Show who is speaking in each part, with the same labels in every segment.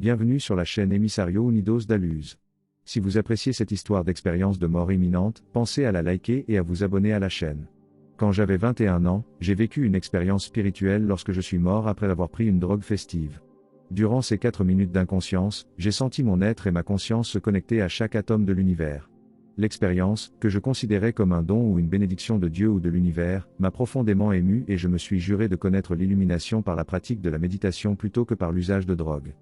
Speaker 1: Bienvenue sur la chaîne Emissario Unidos da Luz. Si vous appréciez cette histoire d'expérience de mort imminente, pensez à la liker et à vous abonner à la chaîne. Quand j'avais 21 ans, j'ai vécu une expérience spirituelle lorsque je suis mort après avoir pris une drogue festive. Durant ces 4 minutes d'inconscience, j'ai senti mon être et ma conscience se connecter à chaque atome de l'univers. L'expérience, que je considérais comme un don ou une bénédiction de Dieu ou de l'univers, m'a profondément ému et je me suis juré de connaître l'illumination par la pratique de la méditation plutôt que par l'usage de drogue.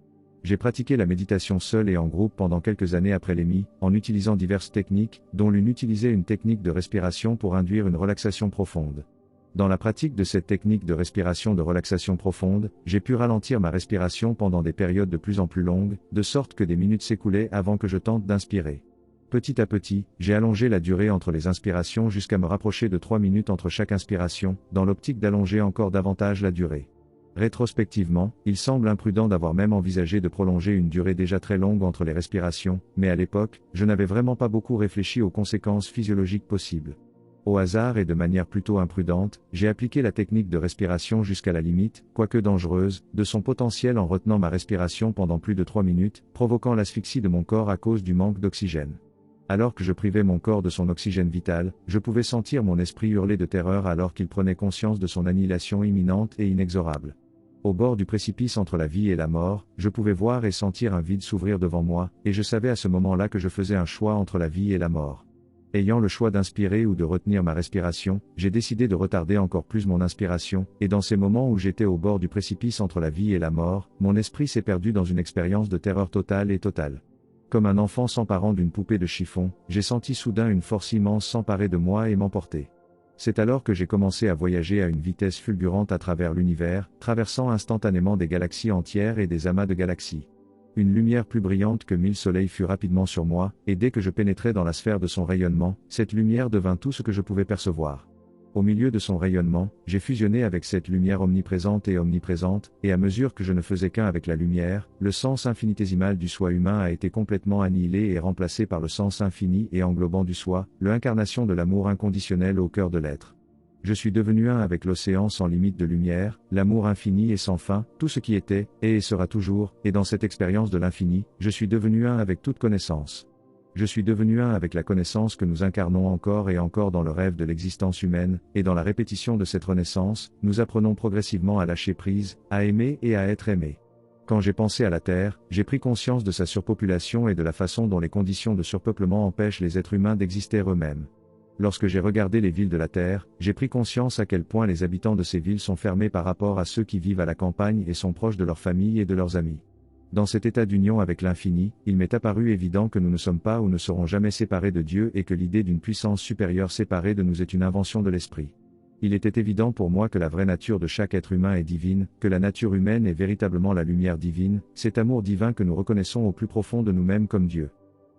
Speaker 1: J'ai pratiqué la méditation seule et en groupe pendant quelques années après l'émis, en utilisant diverses techniques, dont l'une utilisait une technique de respiration pour induire une relaxation profonde. Dans la pratique de cette technique de respiration de relaxation profonde, j'ai pu ralentir ma respiration pendant des périodes de plus en plus longues, de sorte que des minutes s'écoulaient avant que je tente d'inspirer. Petit à petit, j'ai allongé la durée entre les inspirations jusqu'à me rapprocher de 3 minutes entre chaque inspiration, dans l'optique d'allonger encore davantage la durée. Rétrospectivement, il semble imprudent d'avoir même envisagé de prolonger une durée déjà très longue entre les respirations, mais à l'époque, je n'avais vraiment pas beaucoup réfléchi aux conséquences physiologiques possibles. Au hasard et de manière plutôt imprudente, j'ai appliqué la technique de respiration jusqu'à la limite, quoique dangereuse, de son potentiel en retenant ma respiration pendant plus de 3 minutes, provoquant l'asphyxie de mon corps à cause du manque d'oxygène. Alors que je privais mon corps de son oxygène vital, je pouvais sentir mon esprit hurler de terreur alors qu'il prenait conscience de son annihilation imminente et inexorable. Au bord du précipice entre la vie et la mort, je pouvais voir et sentir un vide s'ouvrir devant moi, et je savais à ce moment-là que je faisais un choix entre la vie et la mort. Ayant le choix d'inspirer ou de retenir ma respiration, j'ai décidé de retarder encore plus mon inspiration, et dans ces moments où j'étais au bord du précipice entre la vie et la mort, mon esprit s'est perdu dans une expérience de terreur totale. Comme un enfant s'emparant d'une poupée de chiffon, j'ai senti soudain une force immense s'emparer de moi et m'emporter. C'est alors que j'ai commencé à voyager à une vitesse fulgurante à travers l'univers, traversant instantanément des galaxies entières et des amas de galaxies. Une lumière plus brillante que 1000 soleils fut rapidement sur moi, et dès que je pénétrais dans la sphère de son rayonnement, cette lumière devint tout ce que je pouvais percevoir. Au milieu de son rayonnement, j'ai fusionné avec cette lumière omniprésente, et à mesure que je ne faisais qu'un avec la lumière, le sens infinitésimal du soi humain a été complètement annihilé et remplacé par le sens infini et englobant du soi, l'incarnation de l'amour inconditionnel au cœur de l'être. Je suis devenu un avec l'océan sans limite de lumière, l'amour infini et sans fin, tout ce qui était, est et sera toujours, et dans cette expérience de l'infini, je suis devenu un avec toute connaissance. Je suis devenu un avec la connaissance que nous incarnons encore et encore dans le rêve de l'existence humaine, et dans la répétition de cette renaissance, nous apprenons progressivement à lâcher prise, à aimer et à être aimé. Quand j'ai pensé à la Terre, j'ai pris conscience de sa surpopulation et de la façon dont les conditions de surpeuplement empêchent les êtres humains d'exister eux-mêmes. Lorsque j'ai regardé les villes de la Terre, j'ai pris conscience à quel point les habitants de ces villes sont fermés par rapport à ceux qui vivent à la campagne et sont proches de leur famille et de leurs amis. Dans cet état d'union avec l'infini, il m'est apparu évident que nous ne sommes pas ou ne serons jamais séparés de Dieu et que l'idée d'une puissance supérieure séparée de nous est une invention de l'esprit. Il était évident pour moi que la vraie nature de chaque être humain est divine, que la nature humaine est véritablement la lumière divine, cet amour divin que nous reconnaissons au plus profond de nous-mêmes comme Dieu.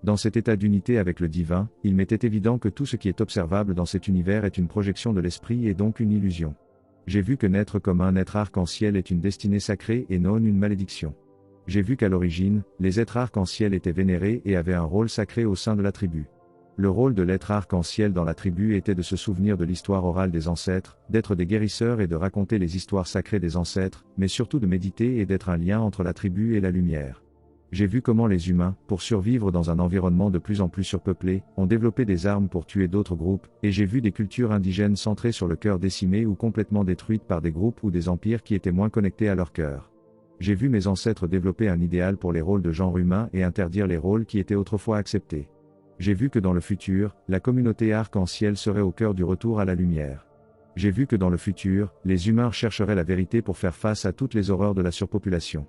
Speaker 1: Dans cet état d'unité avec le divin, il m'était évident que tout ce qui est observable dans cet univers est une projection de l'esprit et donc une illusion. J'ai vu que naître comme un être arc-en-ciel est une destinée sacrée et non une malédiction. J'ai vu qu'à l'origine, les êtres arc-en-ciel étaient vénérés et avaient un rôle sacré au sein de la tribu. Le rôle de l'être arc-en-ciel dans la tribu était de se souvenir de l'histoire orale des ancêtres, d'être des guérisseurs et de raconter les histoires sacrées des ancêtres, mais surtout de méditer et d'être un lien entre la tribu et la lumière. J'ai vu comment les humains, pour survivre dans un environnement de plus en plus surpeuplé, ont développé des armes pour tuer d'autres groupes, et j'ai vu des cultures indigènes centrées sur le cœur décimées ou complètement détruites par des groupes ou des empires qui étaient moins connectés à leur cœur. J'ai vu mes ancêtres développer un idéal pour les rôles de genre humain et interdire les rôles qui étaient autrefois acceptés. J'ai vu que dans le futur, la communauté arc-en-ciel serait au cœur du retour à la lumière. J'ai vu que dans le futur, les humains chercheraient la vérité pour faire face à toutes les horreurs de la surpopulation.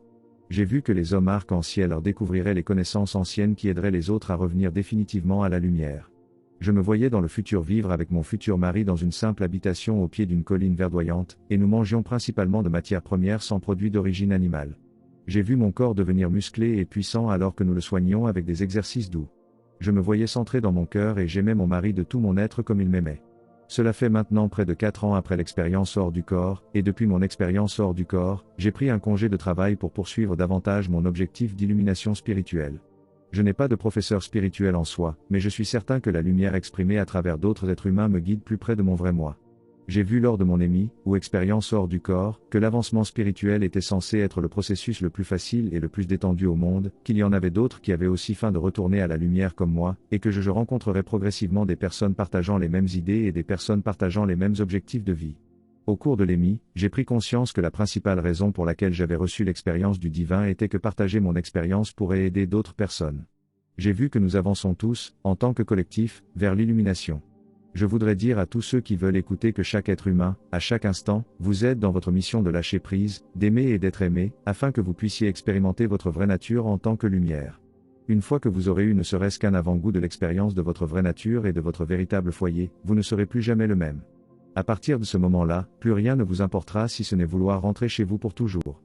Speaker 1: J'ai vu que les hommes arc-en-ciel leur découvriraient les connaissances anciennes qui aideraient les autres à revenir définitivement à la lumière. Je me voyais dans le futur vivre avec mon futur mari dans une simple habitation au pied d'une colline verdoyante, et nous mangions principalement de matières premières sans produits d'origine animale. J'ai vu mon corps devenir musclé et puissant alors que nous le soignions avec des exercices doux. Je me voyais centré dans mon cœur et j'aimais mon mari de tout mon être comme il m'aimait. Cela fait maintenant près de 4 ans après l'expérience hors du corps, et depuis mon expérience hors du corps, j'ai pris un congé de travail pour poursuivre davantage mon objectif d'illumination spirituelle. Je n'ai pas de professeur spirituel en soi, mais je suis certain que la lumière exprimée à travers d'autres êtres humains me guide plus près de mon vrai moi. J'ai vu lors de mon EMI, ou expérience hors du corps, que l'avancement spirituel était censé être le processus le plus facile et le plus détendu au monde, qu'il y en avait d'autres qui avaient aussi faim de retourner à la lumière comme moi, et que je rencontrerais progressivement des personnes partageant les mêmes idées et des personnes partageant les mêmes objectifs de vie. Au cours de l'EMI, j'ai pris conscience que la principale raison pour laquelle j'avais reçu l'expérience du divin était que partager mon expérience pourrait aider d'autres personnes. J'ai vu que nous avançons tous, en tant que collectif, vers l'illumination. Je voudrais dire à tous ceux qui veulent écouter que chaque être humain, à chaque instant, vous aide dans votre mission de lâcher prise, d'aimer et d'être aimé, afin que vous puissiez expérimenter votre vraie nature en tant que lumière. Une fois que vous aurez eu ne serait-ce qu'un avant-goût de l'expérience de votre vraie nature et de votre véritable foyer, vous ne serez plus jamais le même. À partir de ce moment-là, plus rien ne vous importera si ce n'est vouloir rentrer chez vous pour toujours.